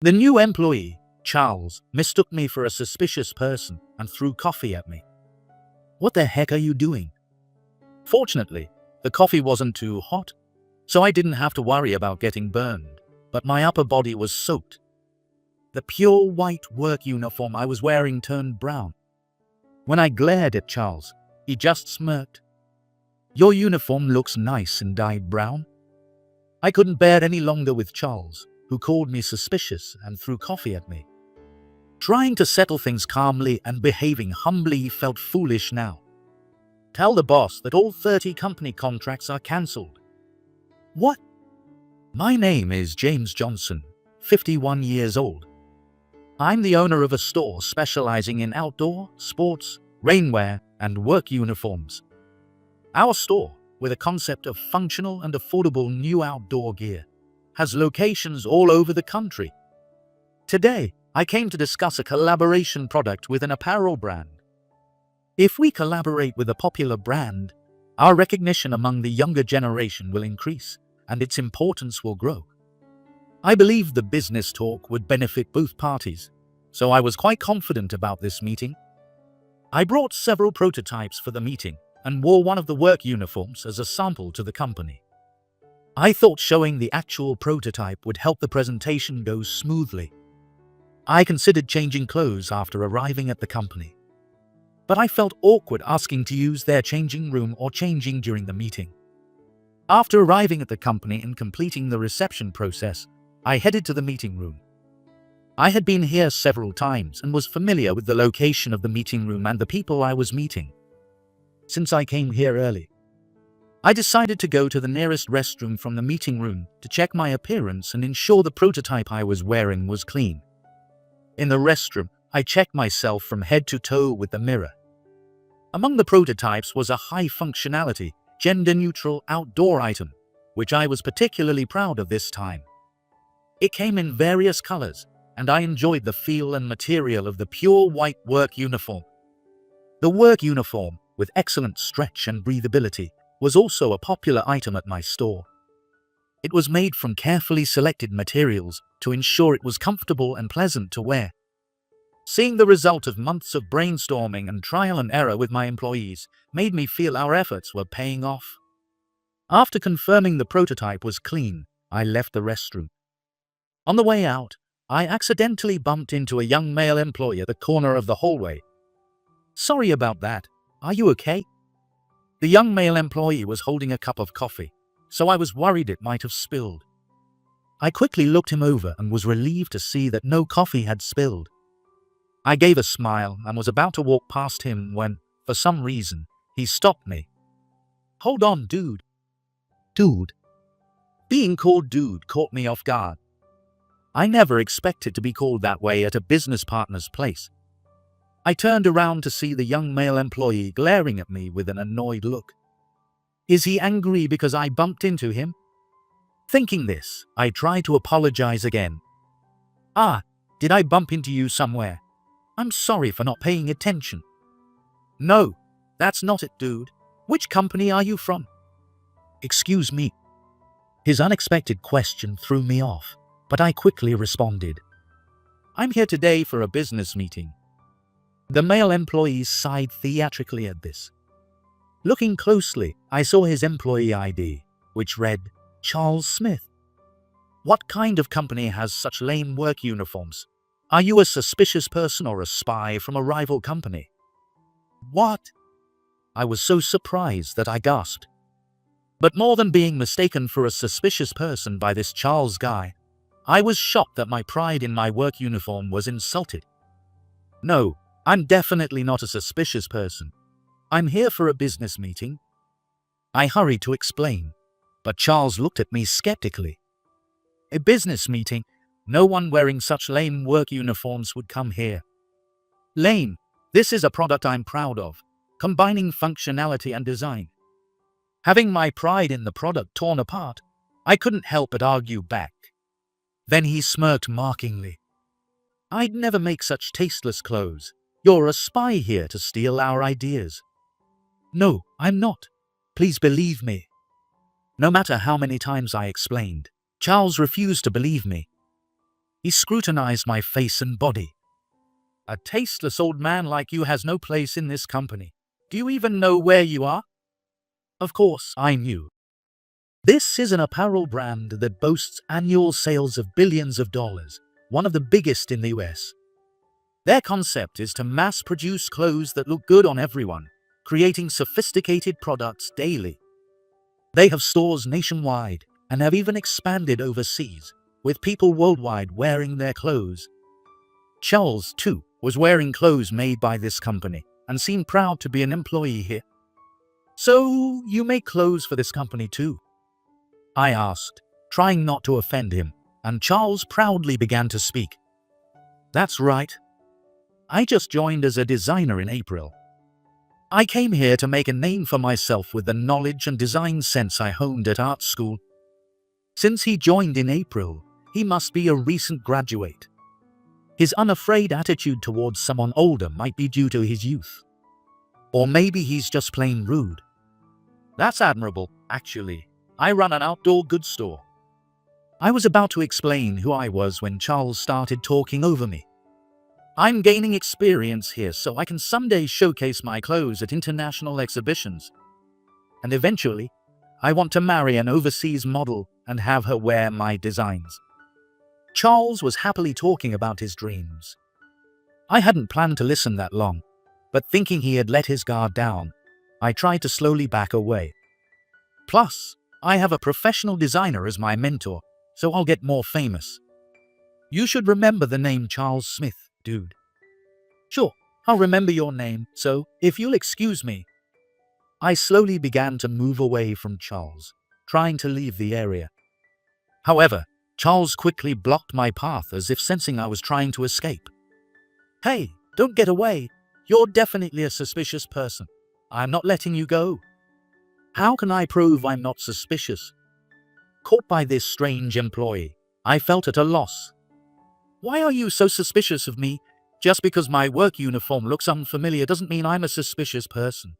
The new employee, Charles, mistook me for a suspicious person and threw coffee at me. "What the heck are you doing?" Fortunately, the coffee wasn't too hot, so I didn't have to worry about getting burned, but my upper body was soaked. The pure white work uniform I was wearing turned brown. When I glared at Charles, he just smirked. "Your uniform looks nice and dyed brown." I couldn't bear any longer with Charles, who called me suspicious and threw coffee at me. Trying to settle things calmly and behaving humbly felt foolish now. "Tell the boss that all 30 company contracts are cancelled." "What?" "My name is James Johnson, 51 years old. I'm the owner of a store specializing in outdoor, sports, rainwear, and work uniforms. Our store, with a concept of functional and affordable new outdoor gear, has locations all over the country. Today, I came to discuss a collaboration product with an apparel brand. If we collaborate with a popular brand, our recognition among the younger generation will increase, and its importance will grow. I believe the business talk would benefit both parties, so I was quite confident about this meeting. I brought several prototypes for the meeting and wore one of the work uniforms as a sample to the company. I thought showing the actual prototype would help the presentation go smoothly. I considered changing clothes after arriving at the company, but I felt awkward asking to use their changing room or changing during the meeting. After arriving at the company and completing the reception process, I headed to the meeting room. I had been here several times and was familiar with the location of the meeting room and the people I was meeting. Since I came here early, I decided to go to the nearest restroom from the meeting room to check my appearance and ensure the prototype I was wearing was clean. In the restroom, I checked myself from head to toe with the mirror. Among the prototypes was a high-functionality, gender-neutral outdoor item, which I was particularly proud of this time. It came in various colors, and I enjoyed the feel and material of the pure white work uniform. The work uniform, with excellent stretch and breathability, was also a popular item at my store. It was made from carefully selected materials to ensure it was comfortable and pleasant to wear. Seeing the result of months of brainstorming and trial and error with my employees made me feel our efforts were paying off. After confirming the prototype was clean, I left the restroom. On the way out, I accidentally bumped into a young male employee at the corner of the hallway. "Sorry about that. Are you okay?" The young male employee was holding a cup of coffee, so I was worried it might have spilled. I quickly looked him over and was relieved to see that no coffee had spilled. I gave a smile and was about to walk past him when, for some reason, he stopped me. "Hold on, dude." "Dude?" Being called dude caught me off guard. I never expected to be called that way at a business partner's place. I turned around to see the young male employee glaring at me with an annoyed look. Is he angry because I bumped into him? Thinking this, I tried to apologize again. Did I bump into you somewhere? I'm sorry for not paying attention." "No, that's not it, dude. Which company are you from?" "Excuse me." His unexpected question threw me off, but I quickly responded. "I'm here today for a business meeting." The male employee sighed theatrically at this. Looking closely, I saw his employee ID, which read, Charles Smith. "What kind of company has such lame work uniforms? Are you a suspicious person or a spy from a rival company?" "What?" I was so surprised that I gasped. But more than being mistaken for a suspicious person by this Charles guy, I was shocked that my pride in my work uniform was insulted. "No, I'm definitely not a suspicious person. I'm here for a business meeting." I hurried to explain, but Charles looked at me skeptically. "A business meeting? No one wearing such lame work uniforms would come here." "Lame? This is a product I'm proud of, combining functionality and design." Having my pride in the product torn apart, I couldn't help but argue back. Then he smirked mockingly. "I'd never make such tasteless clothes. You're a spy here to steal our ideas." "No, I'm not. Please believe me." No matter how many times I explained, Charles refused to believe me. He scrutinized my face and body. A tasteless old man like you has no place in this company. Do you even know where you are? Of course, I knew. This is an apparel brand that boasts annual sales of billions of dollars, one of the biggest in the US. Their concept is to mass-produce clothes that look good on everyone, creating sophisticated products daily. They have stores nationwide and have even expanded overseas, with people worldwide wearing their clothes. Charles, too, was wearing clothes made by this company and seemed proud to be an employee here. So, you make clothes for this company too? I asked, trying not to offend him, and Charles proudly began to speak. That's right. I just joined as a designer in April. I came here to make a name for myself with the knowledge and design sense I honed at art school. Since he joined in April, he must be a recent graduate. His unafraid attitude towards someone older might be due to his youth. Or maybe he's just plain rude. That's admirable, actually. I run an outdoor goods store. I was about to explain who I was when Charles started talking over me. I'm gaining experience here so I can someday showcase my clothes at international exhibitions. And eventually, I want to marry an overseas model and have her wear my designs. Charles was happily talking about his dreams. I hadn't planned to listen that long, but thinking he had let his guard down, I tried to slowly back away. Plus, I have a professional designer as my mentor, so I'll get more famous. You should remember the name Charles Smith, dude. Sure, I'll remember your name, so if you'll excuse me. I slowly began to move away from Charles, trying to leave the area. However, Charles quickly blocked my path as if sensing I was trying to escape. Hey, don't get away. You're definitely a suspicious person. I'm not letting you go. How can I prove I'm not suspicious? Caught by this strange employee, I felt at a loss. Why are you so suspicious of me? Just because my work uniform looks unfamiliar doesn't mean I'm a suspicious person.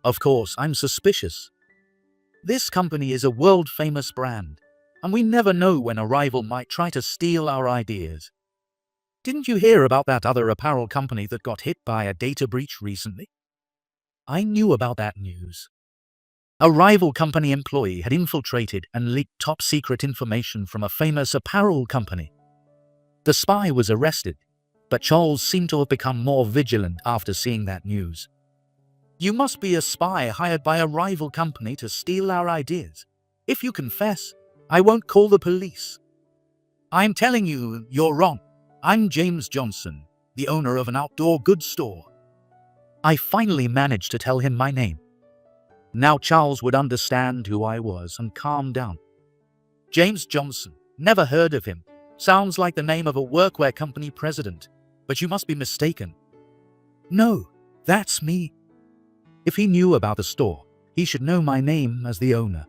Of course, I'm suspicious. This company is a world-famous brand, and we never know when a rival might try to steal our ideas. Didn't you hear about that other apparel company that got hit by a data breach recently? I knew about that news. A rival company employee had infiltrated and leaked top-secret information from a famous apparel company. The spy was arrested, but Charles seemed to have become more vigilant after seeing that news. You must be a spy hired by a rival company to steal our ideas. If you confess, I won't call the police. I'm telling you, you're wrong. I'm James Johnson, the owner of an outdoor goods store. I finally managed to tell him my name. Now Charles would understand who I was and calm down. James Johnson, never heard of him. Sounds like the name of a workwear company president, but you must be mistaken. No, that's me. If he knew about the store, he should know my name as the owner.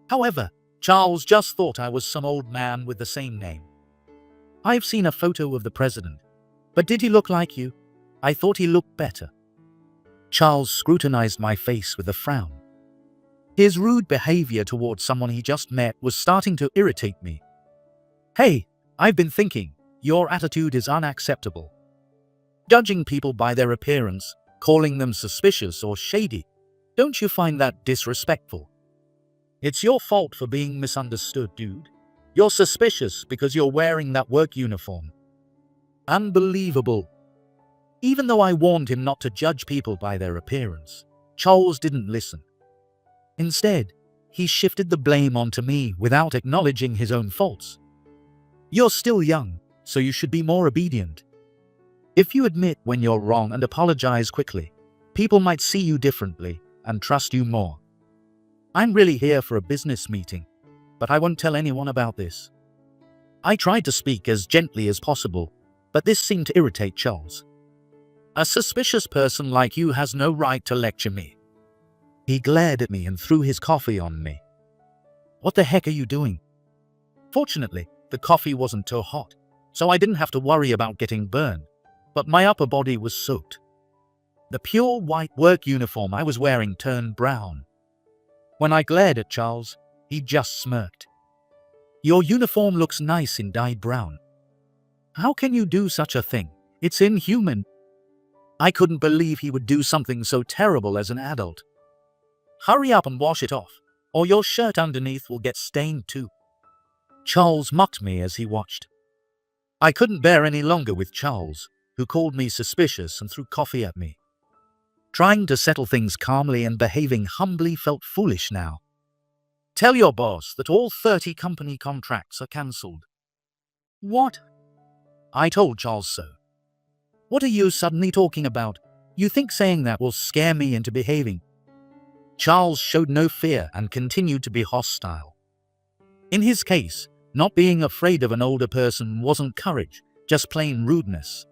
However, Charles just thought I was some old man with the same name. I've seen a photo of the president, but did he look like you? I thought he looked better. Charles scrutinized my face with a frown. His rude behavior towards someone he just met was starting to irritate me. Hey, I've been thinking, your attitude is unacceptable. Judging people by their appearance, calling them suspicious or shady, don't you find that disrespectful? It's your fault for being misunderstood, dude. You're suspicious because you're wearing that work uniform. Unbelievable. Even though I warned him not to judge people by their appearance, Charles didn't listen. Instead, he shifted the blame onto me without acknowledging his own faults. You're still young, so you should be more obedient. If you admit when you're wrong and apologize quickly, people might see you differently and trust you more. I'm really here for a business meeting, but I won't tell anyone about this. I tried to speak as gently as possible, but this seemed to irritate Charles. A suspicious person like you has no right to lecture me. He glared at me and threw his coffee on me. What the heck are you doing? Fortunately, the coffee wasn't too hot, so I didn't have to worry about getting burned, but my upper body was soaked. The pure white work uniform I was wearing turned brown. When I glared at Charles, he just smirked. Your uniform looks nice in dyed brown. How can you do such a thing? It's inhuman. I couldn't believe he would do something so terrible as an adult. Hurry up and wash it off, or your shirt underneath will get stained too. Charles mocked me as he watched. I couldn't bear any longer with Charles, who called me suspicious and threw coffee at me. Trying to settle things calmly and behaving humbly felt foolish now. Tell your boss that all 30 company contracts are cancelled. What? I told Charles so. What are you suddenly talking about? You think saying that will scare me into behaving? Charles showed no fear and continued to be hostile. In his case, not being afraid of an older person wasn't courage, just plain rudeness.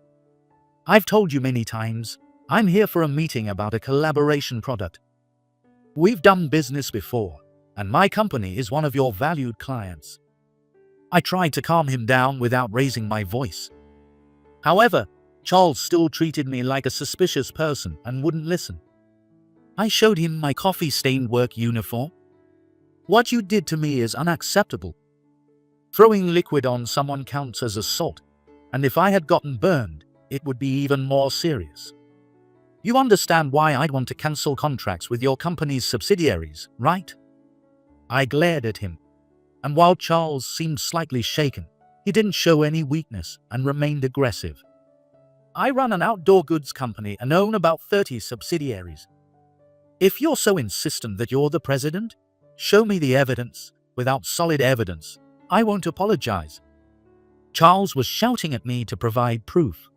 I've told you many times, I'm here for a meeting about a collaboration product. We've done business before, and my company is one of your valued clients. I tried to calm him down without raising my voice. However, Charles still treated me like a suspicious person and wouldn't listen. I showed him my coffee-stained work uniform. What you did to me is unacceptable. Throwing liquid on someone counts as assault, and if I had gotten burned, it would be even more serious. You understand why I'd want to cancel contracts with your company's subsidiaries, right? I glared at him, and while Charles seemed slightly shaken, he didn't show any weakness and remained aggressive. I run an outdoor goods company and own about 30 subsidiaries. If you're so insistent that you're the president, show me the evidence. Without solid evidence, I won't apologize. Charles was shouting at me to provide proof.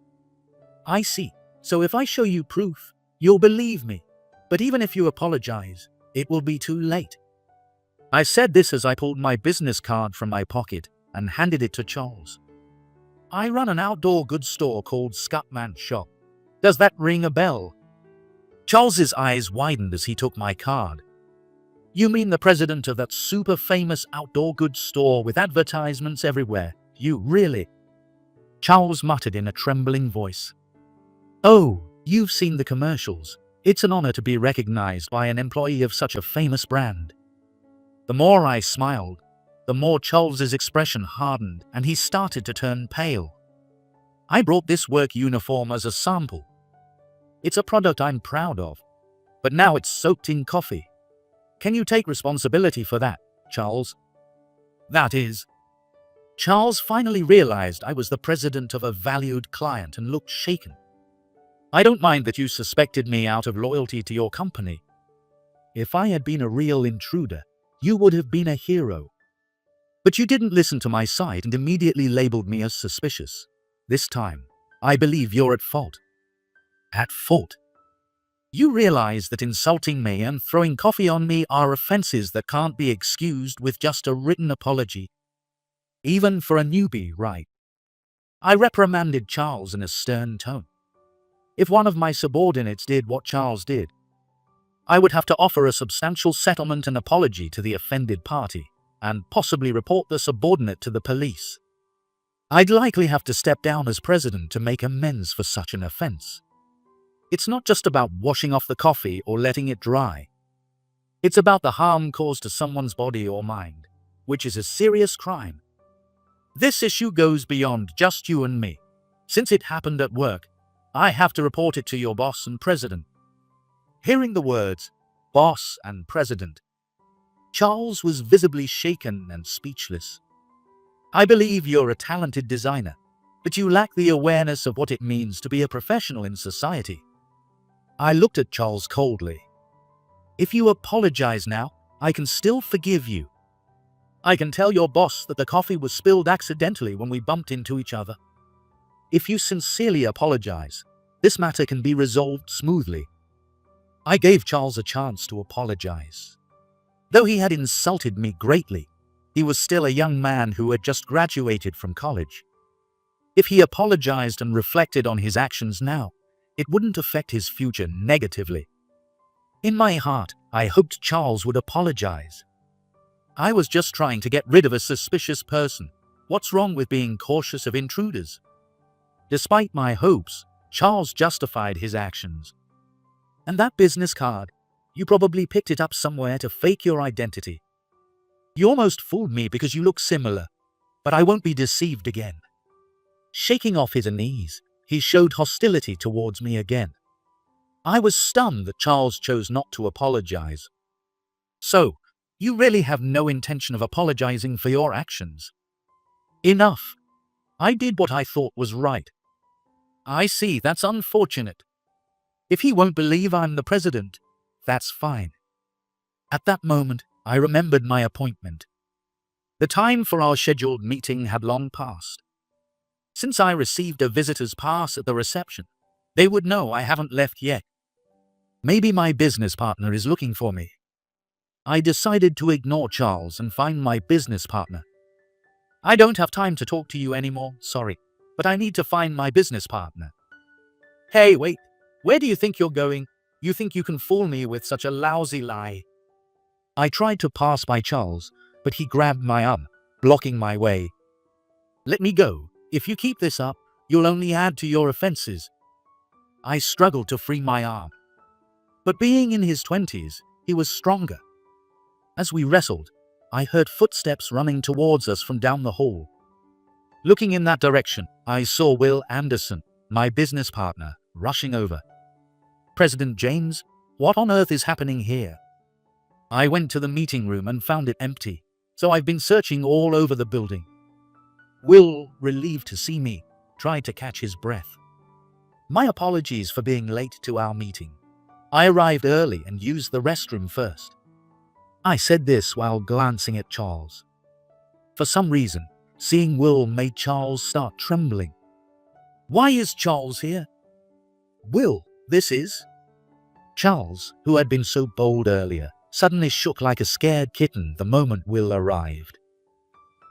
I see. So if I show you proof, you'll believe me. But even if you apologize, it will be too late. I said this as I pulled my business card from my pocket and handed it to Charles. I run an outdoor goods store called Scutman Shop. Does that ring a bell? Charles's eyes widened as he took my card. You mean the president of that super famous outdoor goods store with advertisements everywhere? You really? Charles muttered in a trembling voice. Oh, you've seen the commercials. It's an honor to be recognized by an employee of such a famous brand. The more I smiled, the more Charles's expression hardened and he started to turn pale. I brought this work uniform as a sample. It's a product I'm proud of, but now it's soaked in coffee. Can you take responsibility for that, Charles? That is. Charles finally realized I was the president of a valued client and looked shaken. I don't mind that you suspected me out of loyalty to your company. If I had been a real intruder, you would have been a hero. But you didn't listen to my side and immediately labeled me as suspicious. This time, I believe you're at fault. At fault? You realize that insulting me and throwing coffee on me are offenses that can't be excused with just a written apology. Even for a newbie, right? I reprimanded Charles in a stern tone. If one of my subordinates did what Charles did, I would have to offer a substantial settlement and apology to the offended party, and possibly report the subordinate to the police. I'd likely have to step down as president to make amends for such an offense. It's not just about washing off the coffee or letting it dry. It's about the harm caused to someone's body or mind, which is a serious crime. This issue goes beyond just you and me. Since it happened at work, I have to report it to your boss and president. Hearing the words, boss and president, Charles was visibly shaken and speechless. I believe you're a talented designer, but you lack the awareness of what it means to be a professional in society. I looked at Charles coldly. If you apologize now, I can still forgive you. I can tell your boss that the coffee was spilled accidentally when we bumped into each other. If you sincerely apologize, this matter can be resolved smoothly. I gave Charles a chance to apologize. Though he had insulted me greatly, he was still a young man who had just graduated from college. If he apologized and reflected on his actions now, it wouldn't affect his future negatively. In my heart, I hoped Charles would apologize. I was just trying to get rid of a suspicious person. What's wrong with being cautious of intruders? Despite my hopes, Charles justified his actions. And that business card, you probably picked it up somewhere to fake your identity. You almost fooled me because you look similar, but I won't be deceived again. Shaking off his unease, he showed hostility towards me again. I was stunned that Charles chose not to apologize. So, you really have no intention of apologizing for your actions? Enough. I did what I thought was right. I see, that's unfortunate. If he won't believe I'm the president, that's fine. At that moment, I remembered my appointment. The time for our scheduled meeting had long passed. Since I received a visitor's pass at the reception, they would know I haven't left yet. Maybe my business partner is looking for me. I decided to ignore Charles and find my business partner. I don't have time to talk to you anymore, sorry, but I need to find my business partner. Hey, wait, where do you think you're going? You think you can fool me with such a lousy lie? I tried to pass by Charles, but he grabbed my arm, blocking my way. Let me go. If you keep this up, you'll only add to your offenses. I struggled to free my arm. But being in his 20s, he was stronger. As we wrestled, I heard footsteps running towards us from down the hall. Looking in that direction, I saw Will Anderson, my business partner, rushing over. President James, what on earth is happening here? I went to the meeting room and found it empty, so I've been searching all over the building. Will, relieved to see me, tried to catch his breath. My apologies for being late to our meeting. I arrived early and used the restroom first. I said this while glancing at Charles. For some reason, seeing Will made Charles start trembling. Why is Charles here? Will, this is? Charles, who had been so bold earlier, suddenly shook like a scared kitten the moment Will arrived.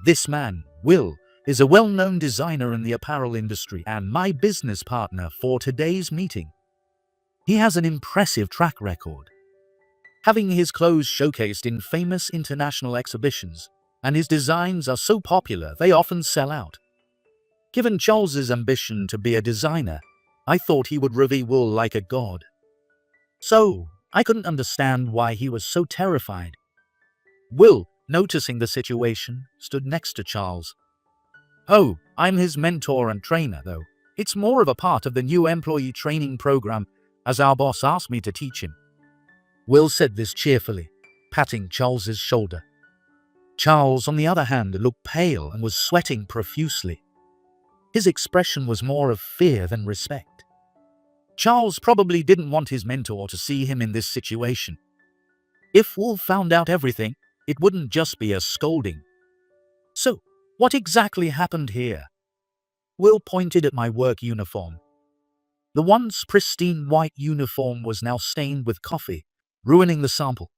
This man, Will, is a well-known designer in the apparel industry and my business partner for today's meeting. He has an impressive track record, having his clothes showcased in famous international exhibitions, and his designs are so popular they often sell out. Given Charles's ambition to be a designer, I thought he would revere Will like a god. So, I couldn't understand why he was so terrified. Will, noticing the situation, stood next to Charles. Oh, I'm his mentor and trainer, though. It's more of a part of the new employee training program, as our boss asked me to teach him. Will said this cheerfully, patting Charles's shoulder. Charles, on the other hand, looked pale and was sweating profusely. His expression was more of fear than respect. Charles probably didn't want his mentor to see him in this situation. If Will found out everything, it wouldn't just be a scolding. So, what exactly happened here? Will pointed at my work uniform. The once pristine white uniform was now stained with coffee, ruining the sample.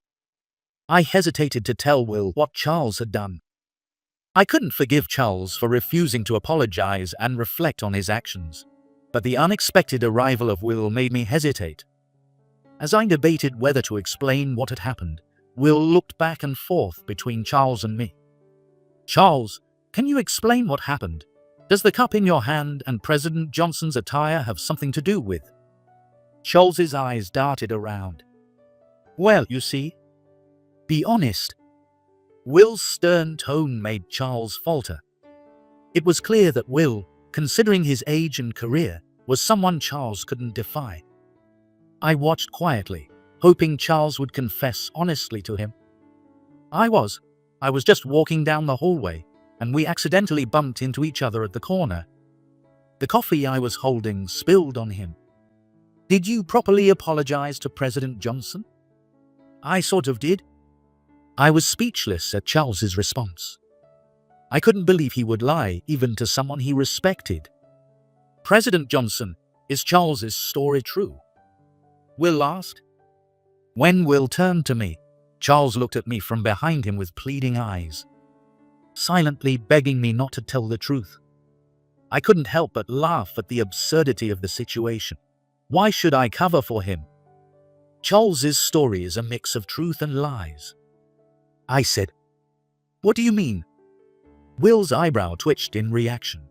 I hesitated to tell Will what Charles had done. I couldn't forgive Charles for refusing to apologize and reflect on his actions, but the unexpected arrival of Will made me hesitate. As I debated whether to explain what had happened, Will looked back and forth between Charles and me. Charles, can you explain what happened? Does the cup in your hand and President Johnson's attire have something to do with? Charles's eyes darted around. Well, you see, be honest. Will's stern tone made Charles falter. It was clear that Will, considering his age and career, was someone Charles couldn't defy. I watched quietly, hoping Charles would confess honestly to him. I was just walking down the hallway, and we accidentally bumped into each other at the corner. The coffee I was holding spilled on him. Did you properly apologize to President Johnson? I sort of did. I was speechless at Charles's response. I couldn't believe he would lie, even to someone he respected. President Johnson, is Charles's story true? Will asked. When Will turned to me, Charles looked at me from behind him with pleading eyes, silently begging me not to tell the truth. I couldn't help but laugh at the absurdity of the situation. Why should I cover for him? Charles's story is a mix of truth and lies. I said, What do you mean? Will's eyebrow twitched in reaction.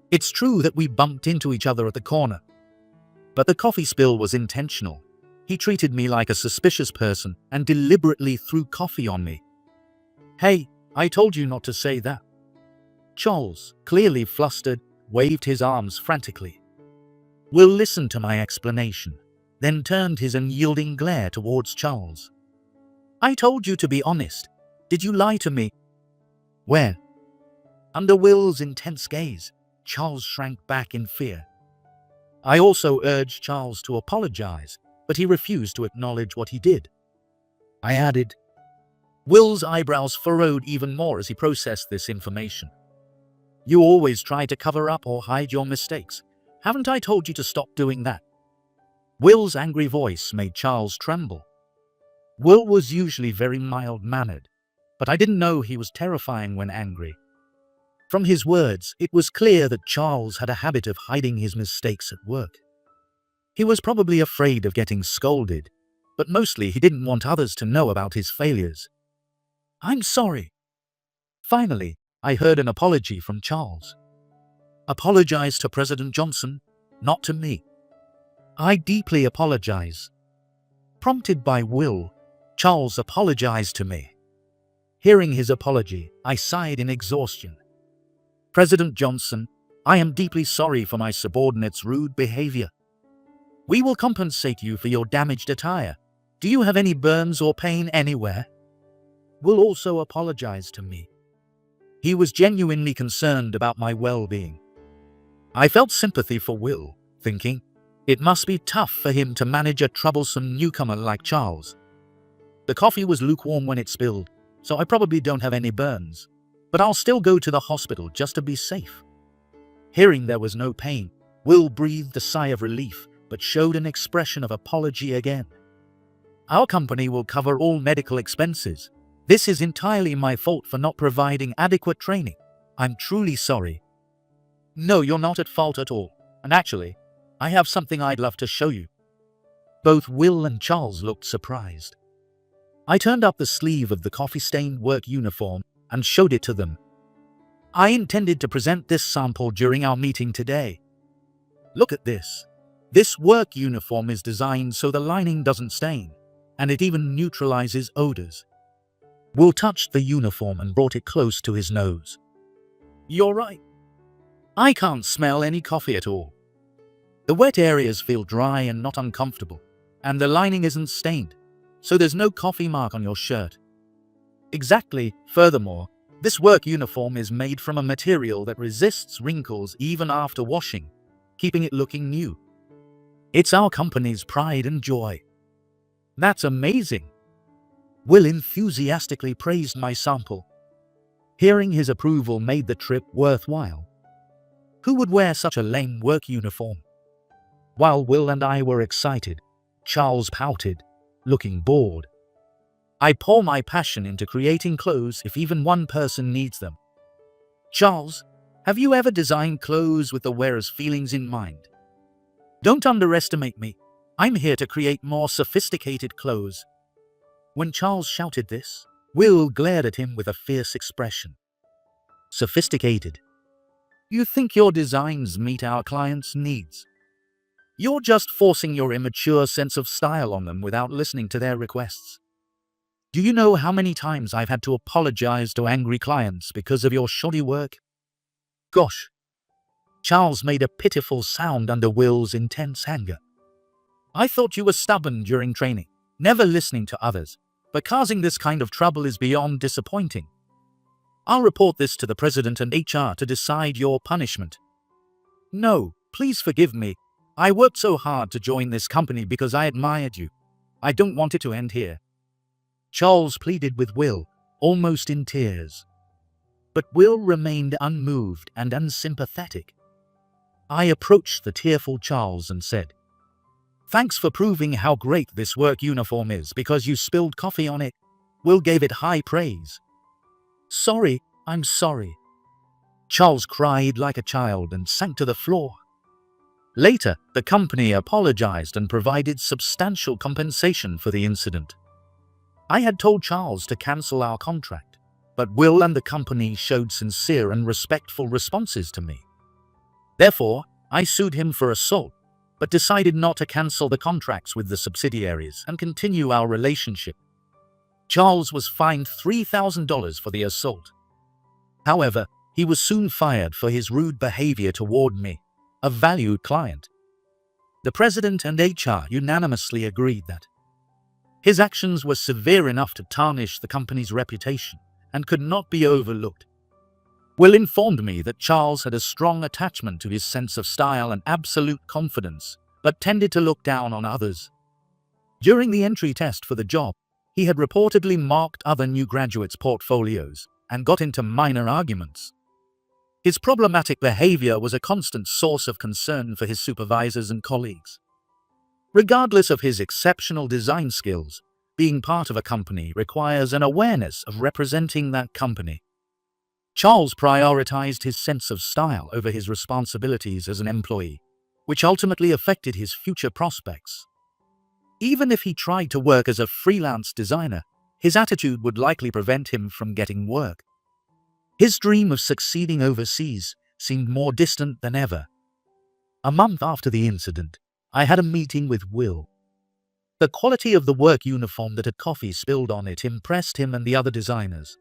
It's true that we bumped into each other at the corner, but the coffee spill was intentional. He treated me like a suspicious person and deliberately threw coffee on me. Hey, I told you not to say that. Charles, clearly flustered, waved his arms frantically. Will listened to my explanation, then turned his unyielding glare towards Charles. I told you to be honest. Did you lie to me? Where? Under Will's intense gaze, Charles shrank back in fear. I also urged Charles to apologize, but he refused to acknowledge what he did. I added. Will's eyebrows furrowed even more as he processed this information. You always try to cover up or hide your mistakes. Haven't I told you to stop doing that? Will's angry voice made Charles tremble. Will was usually very mild-mannered, but I didn't know he was terrifying when angry. From his words, it was clear that Charles had a habit of hiding his mistakes at work. He was probably afraid of getting scolded, but mostly he didn't want others to know about his failures. I'm sorry. Finally, I heard an apology from Charles. Apologize to President Johnson, not to me. I deeply apologize. Prompted by Will, Charles apologized to me. Hearing his apology, I sighed in exhaustion. President Johnson, I am deeply sorry for my subordinate's rude behavior. We will compensate you for your damaged attire. Do you have any burns or pain anywhere? Will also apologize to me. He was genuinely concerned about my well-being. I felt sympathy for Will, thinking, it must be tough for him to manage a troublesome newcomer like Charles. The coffee was lukewarm when it spilled, so I probably don't have any burns, but I'll still go to the hospital just to be safe. Hearing there was no pain, Will breathed a sigh of relief, but showed an expression of apology again. Our company will cover all medical expenses. This is entirely my fault for not providing adequate training. I'm truly sorry. No, you're not at fault at all. And actually, I have something I'd love to show you. Both Will and Charles looked surprised. I turned up the sleeve of the coffee-stained work uniform and showed it to them. I intended to present this sample during our meeting today. Look at this. This work uniform is designed so the lining doesn't stain, and it even neutralizes odors. Will touched the uniform and brought it close to his nose. You're right. I can't smell any coffee at all. The wet areas feel dry and not uncomfortable, and the lining isn't stained, so there's no coffee mark on your shirt. Exactly. Furthermore, this work uniform is made from a material that resists wrinkles even after washing, keeping it looking new. It's our company's pride and joy. That's amazing. Will enthusiastically praised my sample. Hearing his approval made the trip worthwhile. Who would wear such a lame work uniform? While Will and I were excited, Charles pouted, looking bored. I pour my passion into creating clothes if even one person needs them. Charles, have you ever designed clothes with the wearer's feelings in mind? Don't underestimate me. I'm here to create more sophisticated clothes. When Charles shouted this, Will glared at him with a fierce expression. Sophisticated. You think your designs meet our clients' needs? You're just forcing your immature sense of style on them without listening to their requests. Do you know how many times I've had to apologize to angry clients because of your shoddy work? Gosh. Charles made a pitiful sound under Will's intense anger. I thought you were stubborn during training, never listening to others, but causing this kind of trouble is beyond disappointing. I'll report this to the president and HR to decide your punishment. No, please forgive me. I worked so hard to join this company because I admired you. I don't want it to end here. Charles pleaded with Will, almost in tears. But Will remained unmoved and unsympathetic. I approached the tearful Charles and said, Thanks for proving how great this work uniform is because you spilled coffee on it. Will gave it high praise. Sorry, I'm sorry. Charles cried like a child and sank to the floor. Later, the company apologized and provided substantial compensation for the incident. I had told Charles to cancel our contract, but Will and the company showed sincere and respectful responses to me. Therefore, I sued him for assault, but decided not to cancel the contracts with the subsidiaries and continue our relationship. Charles was fined $3,000 for the assault. However, he was soon fired for his rude behavior toward me, a valued client. The president and HR unanimously agreed that his actions were severe enough to tarnish the company's reputation and could not be overlooked. Will informed me that Charles had a strong attachment to his sense of style and absolute confidence, but tended to look down on others. During the entry test for the job, he had reportedly marked other new graduates' portfolios and got into minor arguments. His problematic behavior was a constant source of concern for his supervisors and colleagues. Regardless of his exceptional design skills, being part of a company requires an awareness of representing that company. Charles prioritized his sense of style over his responsibilities as an employee, which ultimately affected his future prospects. Even if he tried to work as a freelance designer, his attitude would likely prevent him from getting work. His dream of succeeding overseas seemed more distant than ever. A month after the incident, I had a meeting with Will. The quality of the work uniform that had coffee spilled on it impressed him and the other designers,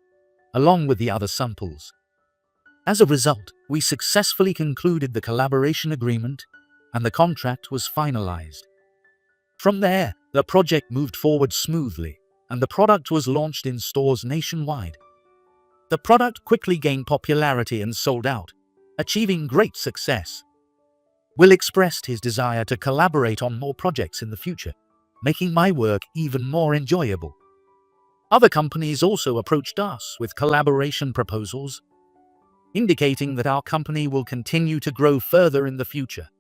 along with the other samples. As a result, we successfully concluded the collaboration agreement, and the contract was finalized. From there, the project moved forward smoothly, and the product was launched in stores nationwide. The product quickly gained popularity and sold out, achieving great success. Will expressed his desire to collaborate on more projects in the future, making my work even more enjoyable. Other companies also approached us with collaboration proposals, indicating that our company will continue to grow further in the future.